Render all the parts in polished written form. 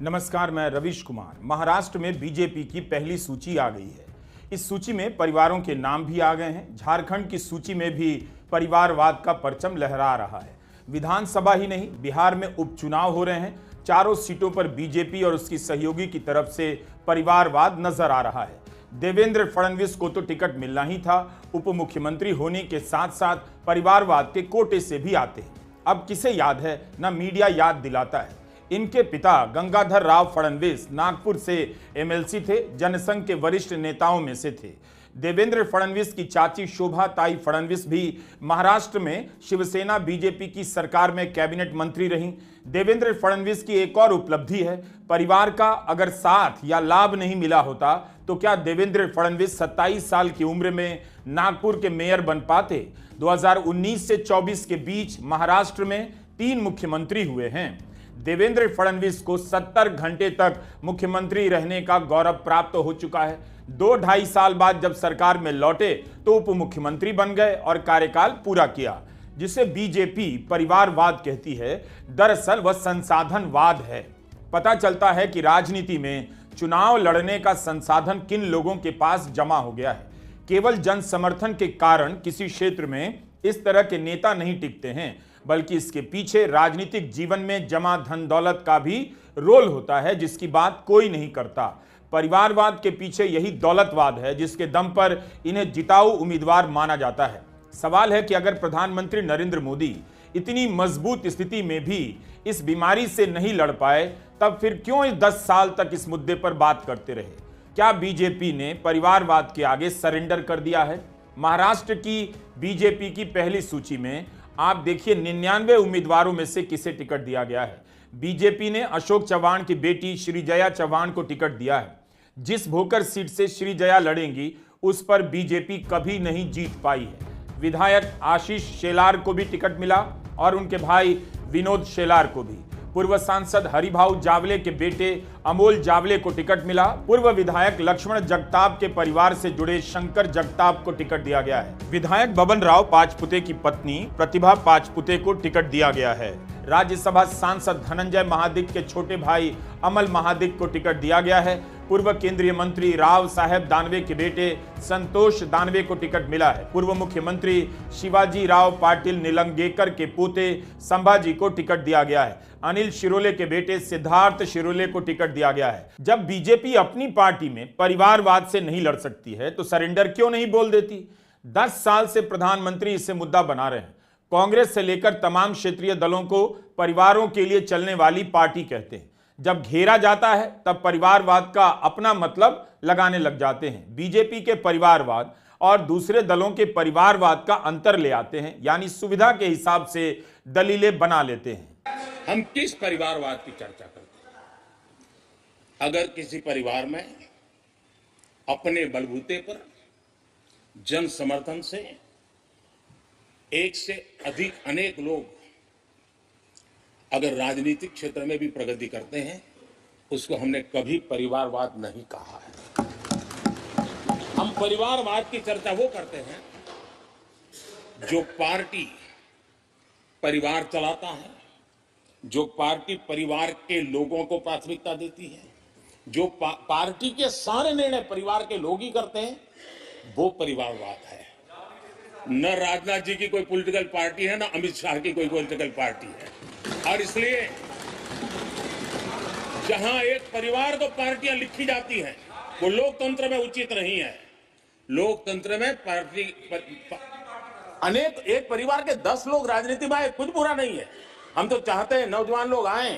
नमस्कार, मैं रविश कुमार। महाराष्ट्र में बीजेपी की पहली सूची आ गई है। इस सूची में परिवारों के नाम भी आ गए हैं। झारखंड की सूची में भी परिवारवाद का परचम लहरा रहा है। विधानसभा ही नहीं, बिहार में उपचुनाव हो रहे हैं। चारों सीटों पर बीजेपी और उसकी सहयोगी की तरफ से परिवारवाद नजर आ रहा है। देवेंद्र फडणवीस को तो टिकट मिलना ही था। उप मुख्यमंत्री होने के साथ साथ परिवारवाद के कोटे से भी आते हैं। अब किसे याद है, ना मीडिया याद दिलाता है। इनके पिता गंगाधर राव फडणवीस नागपुर से एमएलसी थे, जनसंघ के वरिष्ठ नेताओं में से थे। देवेंद्र फडणवीस की चाची शोभा ताई फडणवीस भी महाराष्ट्र में शिवसेना बीजेपी की सरकार में कैबिनेट मंत्री रहीं। देवेंद्र फडणवीस की एक और उपलब्धि है, परिवार का अगर साथ या लाभ नहीं मिला होता तो क्या देवेंद्र फडणवीस 27 साल की उम्र में नागपुर के मेयर बन पाते। 2019 से 24 के बीच महाराष्ट्र में 3 मुख्यमंत्री हुए हैं। देवेंद्र फडणवीस को 70 घंटे तक मुख्यमंत्री रहने का गौरव प्राप्त हो चुका है। 2-2.5 साल बाद जब सरकार में लौटे तो उप मुख्यमंत्री बन गए और कार्यकाल पूरा किया। जिसे बीजेपी परिवारवाद कहती है, दरअसल वह संसाधनवाद है। पता चलता है कि राजनीति में चुनाव लड़ने का संसाधन किन लोगों के पास जमा हो गया है। केवल जन समर्थन के कारण किसी क्षेत्र में इस तरह के नेता नहीं टिकते हैं, बल्कि इसके पीछे राजनीतिक जीवन में जमा धन दौलत का भी रोल होता है, जिसकी बात कोई नहीं करता। परिवारवाद के पीछे यही दौलतवाद है जिसके दम पर इन्हें जिताऊ उम्मीदवार माना जाता है। सवाल है कि अगर प्रधानमंत्री नरेंद्र मोदी इतनी मजबूत स्थिति में भी इस बीमारी से नहीं लड़ पाए, तब फिर क्यों इस 10 साल तक इस मुद्दे पर बात करते रहे। क्या बीजेपी ने परिवारवाद के आगे सरेंडर कर दिया है। महाराष्ट्र की बीजेपी की पहली सूची में आप देखिए 99 उम्मीदवारों में से किसे टिकट दिया गया है। बीजेपी ने अशोक चव्हाण की बेटी श्रीजया चव्हाण को टिकट दिया है। जिस भोकर सीट से श्रीजया लड़ेंगी उस पर बीजेपी कभी नहीं जीत पाई है। विधायक आशीष शेलार को भी टिकट मिला और उनके भाई विनोद शेलार को भी। पूर्व सांसद हरिभाऊ जावले के बेटे अमोल जावले को टिकट मिला। पूर्व विधायक लक्ष्मण जगताप के परिवार से जुड़े शंकर जगताप को टिकट दिया गया है। विधायक बबन राव पाचपुते की पत्नी प्रतिभा पाचपुते को टिकट दिया गया है। राज्यसभा सांसद धनंजय महादिक के छोटे भाई अमल महादिक को टिकट दिया गया है। पूर्व केंद्रीय मंत्री राव साहेब दानवे के बेटे संतोष दानवे को टिकट मिला है। पूर्व मुख्यमंत्री शिवाजी राव पाटिल निलंगेकर के पोते संभाजी को टिकट दिया गया है। अनिल शिरोले के बेटे सिद्धार्थ शिरोले को टिकट दिया गया है। जब बीजेपी अपनी पार्टी में परिवारवाद से नहीं लड़ सकती है तो सरेंडर क्यों नहीं बोल देती। 10 साल से प्रधानमंत्री इसे मुद्दा बना रहे हैं। कांग्रेस से लेकर तमाम क्षेत्रीय दलों को परिवारों के लिए चलने वाली पार्टी कहते हैं। जब घेरा जाता है तब परिवारवाद का अपना मतलब लगाने लग जाते हैं। बीजेपी के परिवारवाद और दूसरे दलों के परिवारवाद का अंतर ले आते हैं, यानी सुविधा के हिसाब से दलीलें बना लेते हैं। हम किस परिवारवाद की चर्चा करते हैं। अगर किसी परिवार में अपने बलबूते पर जन समर्थन से एक से अधिक अनेक लोग अगर राजनीतिक क्षेत्र में भी प्रगति करते हैं, उसको हमने कभी परिवारवाद नहीं कहा है। हम परिवारवाद की चर्चा वो करते हैं जो पार्टी परिवार चलाता है, जो पार्टी परिवार के लोगों को प्राथमिकता देती है, जो पार्टी के सारे निर्णय परिवार के लोग ही करते हैं, वो परिवारवाद है। न राजनाथ जी की कोई पॉलिटिकल पार्टी है, न अमित शाह की कोई पॉलिटिकल पार्टी है। और इसलिए जहां एक परिवार को पार्टियां लिखी जाती हैं, वो लोकतंत्र में उचित नहीं है। लोकतंत्र में पार्टी अनेक एक परिवार के 10 लोग राजनीति में आए, कुछ बुरा नहीं है। हम तो चाहते हैं नौजवान लोग आए।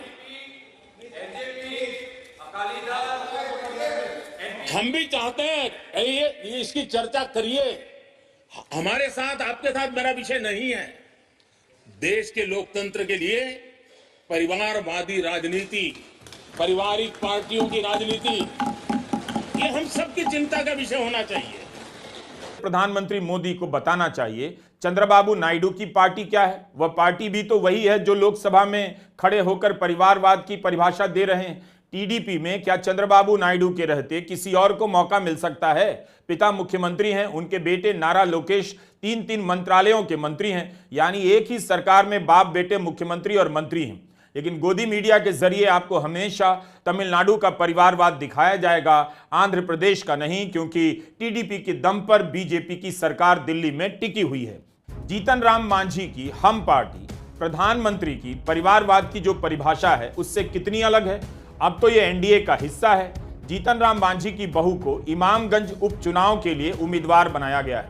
हम भी चाहते हैं ये इसकी चर्चा करिए। हमारे साथ आपके साथ मेरा विषय नहीं है। देश के लोकतंत्र के लिए परिवारवादी राजनीति, पारिवारिक पार्टियों की राजनीति, ये हम सबकी चिंता का विषय होना चाहिए। प्रधानमंत्री मोदी को बताना चाहिए चंद्रबाबू नायडू की पार्टी क्या है। वह पार्टी भी तो वही है जो लोकसभा में खड़े होकर परिवारवाद की परिभाषा दे रहे हैं। टीडीपी में क्या चंद्रबाबू नायडू के रहते किसी और को मौका मिल सकता है। पिता मुख्यमंत्री हैं, उनके बेटे नारा लोकेश 3-3 मंत्रालयों के मंत्री हैं, यानी एक ही सरकार में बाप बेटे मुख्यमंत्री और मंत्री हैं। लेकिन गोदी मीडिया के जरिए आपको हमेशा तमिलनाडु का परिवारवाद दिखाया जाएगा, आंध्र प्रदेश का नहीं, क्योंकि टीडीपी के दम पर बीजेपी की सरकार दिल्ली में टिकी हुई है। जीतन राम मांझी की हम पार्टी प्रधानमंत्री की परिवारवाद की जो परिभाषा है उससे कितनी अलग है। अब तो ये एनडीए का हिस्सा है। जीतन राम मांझी की बहू को इमामगंज उपचुनाव के लिए उम्मीदवार बनाया गया है।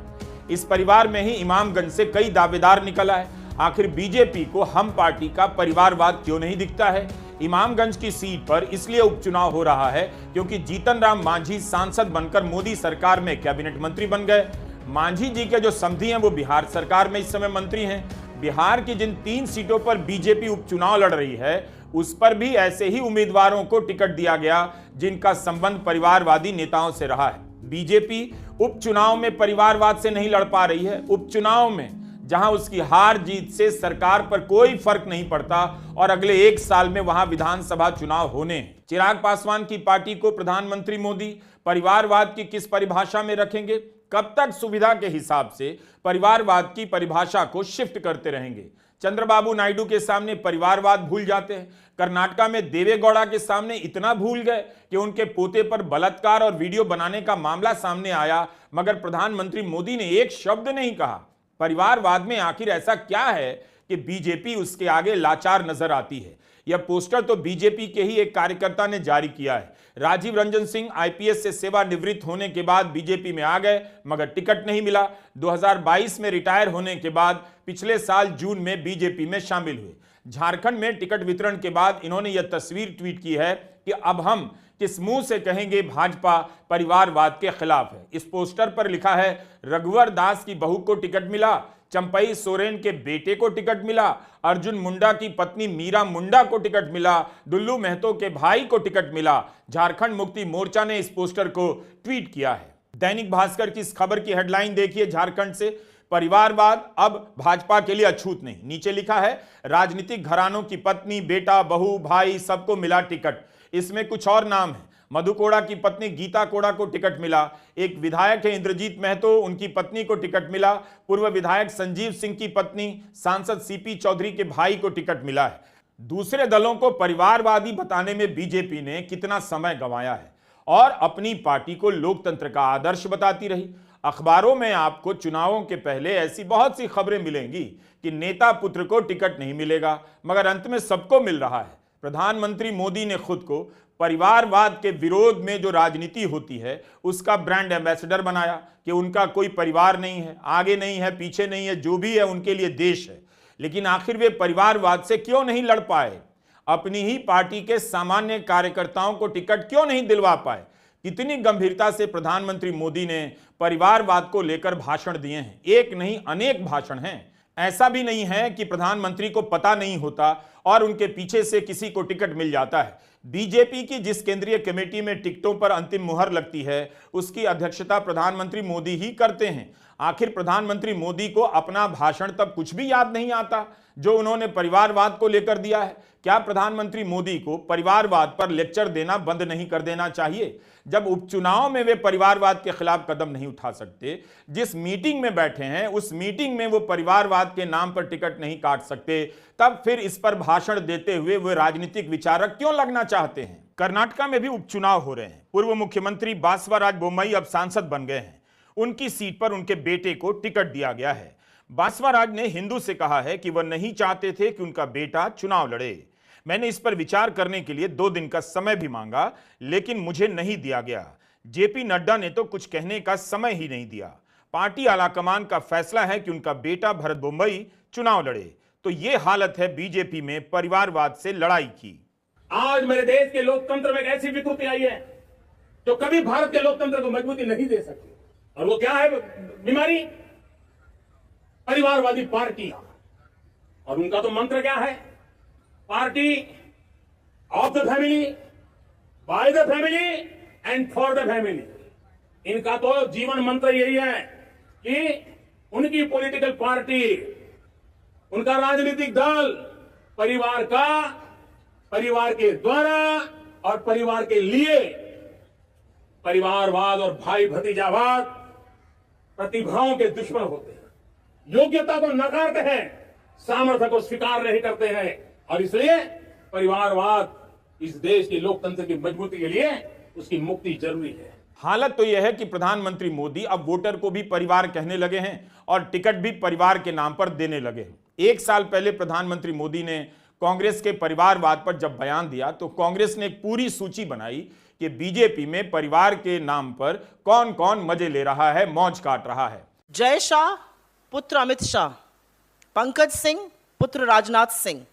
इस परिवार में ही इमामगंज से कई दावेदार निकल आए। आखिर बीजेपी को हम पार्टी का परिवारवाद क्यों नहीं दिखता है? इमामगंज की सीट पर इसलिए उपचुनाव हो रहा है क्योंकि जीतन राम मांझी सांसद बनकर मोदी सरकार में कैबिनेट मंत्री बन गए। मांझी जी के जो समधी हैं वो बिहार सरकार में इस समय मंत्री हैं। बिहार की जिन 3 सीटों पर बीजेपी उपचुनाव लड़ रही है उस पर भी ऐसे ही उम्मीदवारों को टिकट दिया गया जिनका संबंध परिवारवादी नेताओं से रहा है। बीजेपी उपचुनाव में परिवारवाद से नहीं लड़ पा रही है। उपचुनाव में जहां उसकी हार जीत से सरकार पर कोई फर्क नहीं पड़ता और अगले 1 साल में वहां विधानसभा चुनाव होने हैं। चिराग पासवान की पार्टी को प्रधानमंत्री मोदी परिवारवाद की किस परिभाषा में रखेंगे? कब तक सुविधा के हिसाब से परिवारवाद की परिभाषा को शिफ्ट करते रहेंगे? चंद्रबाबू नायडू के सामने परिवारवाद भूल जाते हैं। कर्नाटका में देवेगौड़ा के सामने इतना भूल गए कि उनके पोते पर बलात्कार और वीडियो बनाने का मामला सामने आया, मगर प्रधानमंत्री मोदी ने एक शब्द नहीं कहा। परिवारवाद में आखिर ऐसा क्या है कि बीजेपी उसके आगे लाचार नजर आती है? यह पोस्टर तो बीजेपी के ही एक कार्यकर्ता ने जारी किया है। राजीव रंजन सिंह आईपीएस से सेवानिवृत्त होने के बाद बीजेपी में आ गए, मगर टिकट नहीं मिला। 2022 में रिटायर होने के बाद पिछले साल जून में बीजेपी में शामिल हुए। झारखंड में टिकट वितरण के बाद इन्होंने यह तस्वीर ट्वीट की है कि अब हम किस मुंह से कहेंगे भाजपा परिवारवाद के खिलाफ है। इस पोस्टर पर लिखा है, रघुवर दास की बहू को टिकट मिला, चंपई सोरेन के बेटे को टिकट मिला, अर्जुन मुंडा की पत्नी मीरा मुंडा को टिकट मिला, दुल्लू महतो के भाई को टिकट मिला। झारखंड मुक्ति मोर्चा ने इस पोस्टर को ट्वीट किया है। दैनिक भास्कर की इस खबर की हेडलाइन देखिए, झारखंड से परिवारवाद अब भाजपा के लिए अछूत नहीं। नीचे लिखा है, राजनीतिक घरानों की पत्नी, बेटा, बहू, भाई सबको मिला टिकट। इसमें कुछ और नाम है। मधु कोड़ा की पत्नी गीता कोड़ा को टिकट मिला। एक विधायक है इंद्रजीत महतो, उनकी पत्नी को टिकट मिला। पूर्व विधायक संजीव सिंह की पत्नी सांसद सीपी चौधरी के भाई को टिकट मिला है। दूसरे दलों को परिवारवादी बताने में बीजेपी ने कितना समय गंवाया है और अपनी पार्टी को लोकतंत्र का आदर्श बताती रही। अखबारों में आपको चुनावों के पहले ऐसी बहुत सी खबरें मिलेंगी कि नेता पुत्र को टिकट नहीं मिलेगा, मगर अंत में सबको मिल रहा है। प्रधानमंत्री मोदी ने खुद को परिवारवाद के विरोध में जो राजनीति होती है उसका ब्रांड एम्बेसडर बनाया कि उनका कोई परिवार नहीं है, आगे नहीं है, पीछे नहीं है, जो भी है उनके लिए देश है। लेकिन आखिर वे परिवारवाद से क्यों नहीं लड़ पाए? अपनी ही पार्टी के सामान्य कार्यकर्ताओं को टिकट क्यों नहीं दिलवा पाए? कितनी गंभीरता से प्रधानमंत्री मोदी ने परिवारवाद को लेकर भाषण दिए हैं। एक नहीं अनेक भाषण हैं। ऐसा भी नहीं है कि प्रधानमंत्री को पता नहीं होता और उनके पीछे से किसी को टिकट मिल जाता है। बीजेपी की जिस केंद्रीय कमेटी में टिकटों पर अंतिम मुहर लगती है उसकी अध्यक्षता प्रधानमंत्री मोदी ही करते हैं। आखिर प्रधानमंत्री मोदी को अपना भाषण तब कुछ भी याद नहीं आता जो उन्होंने परिवारवाद को लेकर दिया है। क्या प्रधानमंत्री मोदी को परिवारवाद पर लेक्चर देना बंद नहीं कर देना चाहिए? जब उपचुनाव में वे परिवारवाद के खिलाफ कदम नहीं उठा सकते, जिस मीटिंग में बैठे हैं उस मीटिंग में वो परिवारवाद के नाम पर टिकट नहीं काट सकते, तब फिर इस पर भाषण देते हुए वे राजनीतिक विचारक क्यों लगना चाहते हैं? कर्नाटका में भी उपचुनाव हो रहे हैं। पूर्व मुख्यमंत्री बासवराज बोम्मई अब सांसद बन गए हैं। उनकी सीट पर उनके बेटे को टिकट दिया गया है। बासवराज ने हिंदू से कहा है कि वह नहीं चाहते थे कि उनका बेटा चुनाव लड़े। मैंने इस पर विचार करने के लिए 2 दिन का समय भी मांगा, लेकिन मुझे नहीं दिया गया। जेपी नड्डा ने तो कुछ कहने का समय ही नहीं दिया। पार्टी आलाकमान का फैसला है कि उनका बेटा भरत बोम्मई चुनाव लड़े। तो ये हालत है बीजेपी में परिवारवाद से लड़ाई की। आज मेरे देश के लोकतंत्र में एक ऐसी विकृति आई है जो कभी भारत के लोकतंत्र को मजबूती नहीं दे सकती, और वो क्या है बीमारी? परिवारवादी पार्टी। और उनका तो मंत्र क्या है? Party of the family, by the family and for the family. इनका तो जीवन मंत्र यही है कि उनकी पॉलिटिकल पार्टी, उनका राजनीतिक दल परिवार का, परिवार के द्वारा और परिवार के लिए परिवारवाद और भाई भतीजावाद प्रतिभाओं के दुश्मन होते हैं, योग्यता को नकारते हैं, सामर्थ्य को स्वीकार नहीं करते हैं, और इसलिए परिवारवाद इस देश के लोकतंत्र की मजबूती के लिए उसकी मुक्ति जरूरी है। हालत तो यह है कि प्रधानमंत्री मोदी अब वोटर को भी परिवार कहने लगे हैं और टिकट भी परिवार के नाम पर देने लगे हैं। एक साल पहले प्रधानमंत्री मोदी ने कांग्रेस के परिवारवाद पर जब बयान दिया तो कांग्रेस ने एक पूरी सूची बनाई कि बीजेपी में परिवार के नाम पर कौन कौन मजे ले रहा है, मौज काट रहा है। जय शाह पुत्र अमित शाह, पंकज सिंह पुत्र राजनाथ सिंह,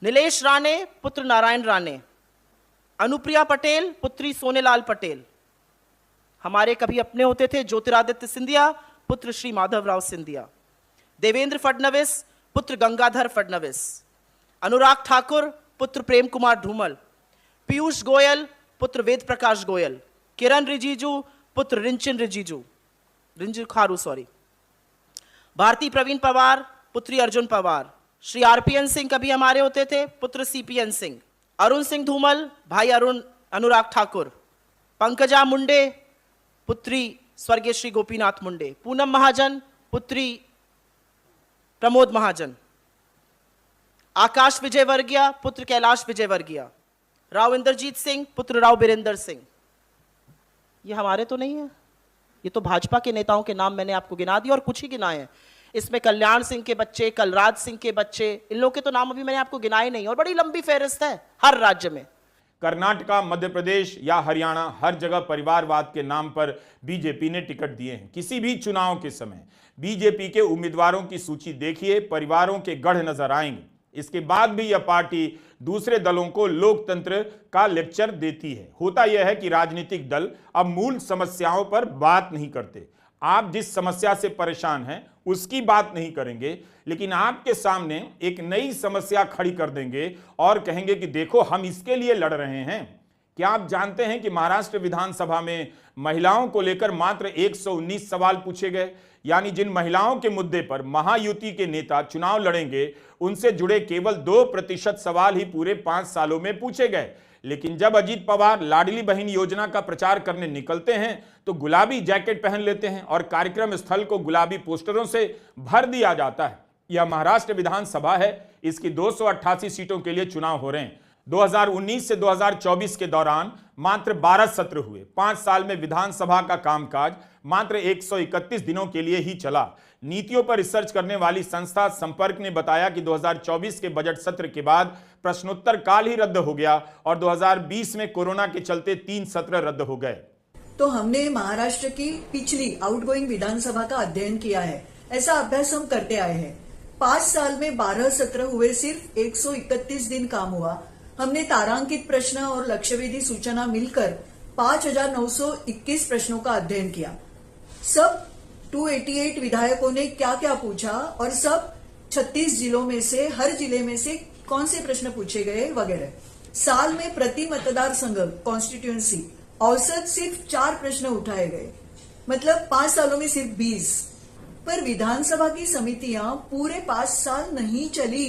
नीलेश राणे पुत्र नारायण राणे, अनुप्रिया पटेल पुत्री सोनेलाल पटेल, हमारे कभी अपने होते थे ज्योतिरादित्य सिंधिया पुत्र श्री माधवराव सिंधिया, देवेंद्र फडणवीस पुत्र गंगाधर फडणवीस, अनुराग ठाकुर पुत्र प्रेम कुमार धूमल, पीयूष गोयल पुत्र वेद प्रकाश गोयल, किरण रिजिजू पुत्र रिंचिन खारू, भारती प्रवीण पवार पुत्री अर्जुन पवार, श्री आरपीएन सिंह कभी हमारे होते थे पुत्र सीपीएन सिंह, अरुण सिंह धूमल भाई अनुराग ठाकुर, पंकजा मुंडे पुत्री स्वर्गीय श्री गोपीनाथ मुंडे, पूनम महाजन पुत्री प्रमोद महाजन, आकाश विजयवर्गीय पुत्र कैलाश विजयवर्गीय, राव इंद्रजीत सिंह पुत्र राव बीरेंद्र सिंह। ये हमारे तो नहीं है, ये तो भाजपा के नेताओं के नाम मैंने आपको गिना दिए और कुछ ही गिनाए हैं। इसमें कल्याण सिंह के बच्चे, कलराज सिंह के बच्चे, इन लोगों के तो नाम अभी मैंने आपको गिनाए नहीं और बड़ी लंबी फहरिस्त है हर राज्य में। कर्नाटका, मध्य प्रदेश या हरियाणा, हर जगह परिवारवाद के नाम पर बीजेपी ने टिकट दिए हैं। किसी भी चुनाव के समय बीजेपी के उम्मीदवारों की सूची देखिए, परिवारों के गढ़ नजर आएंगे। इसके बाद भी यह पार्टी दूसरे दलों को लोकतंत्र का लेक्चर देती है। होता यह है कि राजनीतिक दल अब मूल समस्याओं पर बात नहीं करते। आप जिस समस्या से परेशान हैं उसकी बात नहीं करेंगे, लेकिन आपके सामने एक नई समस्या खड़ी कर देंगे और कहेंगे कि देखो हम इसके लिए लड़ रहे हैं। क्या आप जानते हैं कि महाराष्ट्र विधानसभा में महिलाओं को लेकर मात्र 119 सवाल पूछे गए? यानी जिन महिलाओं के मुद्दे पर महायुति के नेता चुनाव लड़ेंगे उनसे जुड़े केवल 2% सवाल ही पूरे 5 सालों में पूछे गए। लेकिन जब अजीत पवार लाडली बहन योजना का प्रचार करने निकलते हैं तो गुलाबी जैकेट पहन लेते हैं और कार्यक्रम स्थल को गुलाबी पोस्टरों से भर दिया जाता है। यह महाराष्ट्र विधानसभा है, इसकी 288 सीटों के लिए चुनाव हो रहे हैं। 2019 से 2024 के दौरान मात्र 12 सत्र हुए। 5 साल में विधानसभा का कामकाज मात्र 131 दिनों के लिए ही चला। नीतियों पर रिसर्च करने वाली संस्था संपर्क ने बताया कि 2024 के बजट सत्र के बाद प्रश्नोत्तर काल ही रद्द हो गया और 2020 में कोरोना के चलते 3 सत्र रद्द हो गए। तो हमने महाराष्ट्र की पिछली आउटगोइंग विधानसभा का अध्ययन किया है। ऐसा अभ्यास हम करते आए हैं। 5 साल में 12 सत्र हुए, सिर्फ 131 दिन काम हुआ। हमने तारांकित प्रश्न और लक्ष्यवेधी सूचना मिलकर 5,921 प्रश्नों का अध्ययन किया। सब 288 विधायकों ने क्या क्या पूछा और सब 36 जिलों में से हर जिले में से कौन से प्रश्न पूछे गए वगैरह। साल में प्रति मतदार संघ कॉन्स्टिट्यूएंसी औसत सिर्फ 4 प्रश्न उठाए गए, मतलब 5 सालों में सिर्फ 20। पर विधानसभा की समितियां पूरे 5 साल नहीं चली।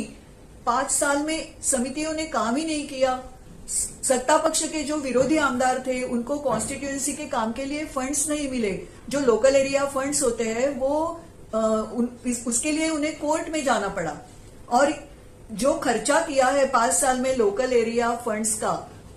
5 साल में समितियों ने काम ही नहीं किया। सत्ता पक्ष के जो विरोधी आमदार थे उनको कॉन्स्टिट्यूएंसी के काम के लिए फंड्स नहीं मिले। जो लोकल एरिया फंड्स होते हैं वो उसके लिए उन्हें कोर्ट में जाना पड़ा। और जो खर्चा किया है 5 साल में लोकल एरिया फंड्स का,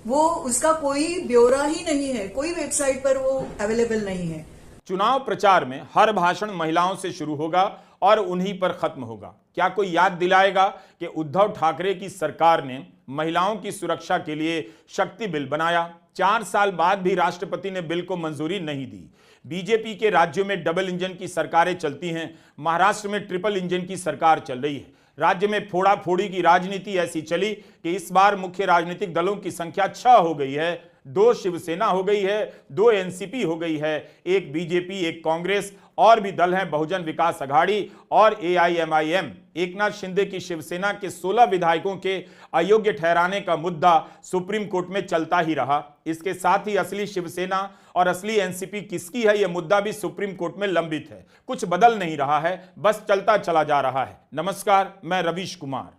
वो उसका कोई ब्यौरा ही नहीं है, कोई वेबसाइट पर वो अवेलेबल नहीं है। चुनाव प्रचार में हर भाषण महिलाओं से शुरू होगा और उन्हीं पर खत्म होगा। क्या कोई याद दिलाएगा कि उद्धव ठाकरे की सरकार ने महिलाओं की सुरक्षा के लिए शक्ति बिल बनाया? 4 साल बाद भी राष्ट्रपति ने बिल को मंजूरी नहीं दी। बीजेपी के राज्यों में डबल इंजन की सरकारें चलती हैं, महाराष्ट्र में ट्रिपल इंजन की सरकार चल रही है। राज्य में फोड़ा फोड़ी की राजनीति ऐसी चली कि इस बार मुख्य राजनीतिक दलों की संख्या 6 हो गई है। 2 शिवसेना हो गई है, 2 एनसीपी हो गई है, 1 बीजेपी, 1 कांग्रेस, और भी दल हैं बहुजन विकास अघाड़ी और एआईएमआईएम। एकनाथ शिंदे की शिवसेना के 16 विधायकों के अयोग्य ठहराने का मुद्दा सुप्रीम कोर्ट में चलता ही रहा। इसके साथ ही असली शिवसेना और असली एनसीपी किसकी है, यह मुद्दा भी सुप्रीम कोर्ट में लंबित है। कुछ बदल नहीं रहा है, बस चलता चला जा रहा है। नमस्कार, मैं रवीश कुमार।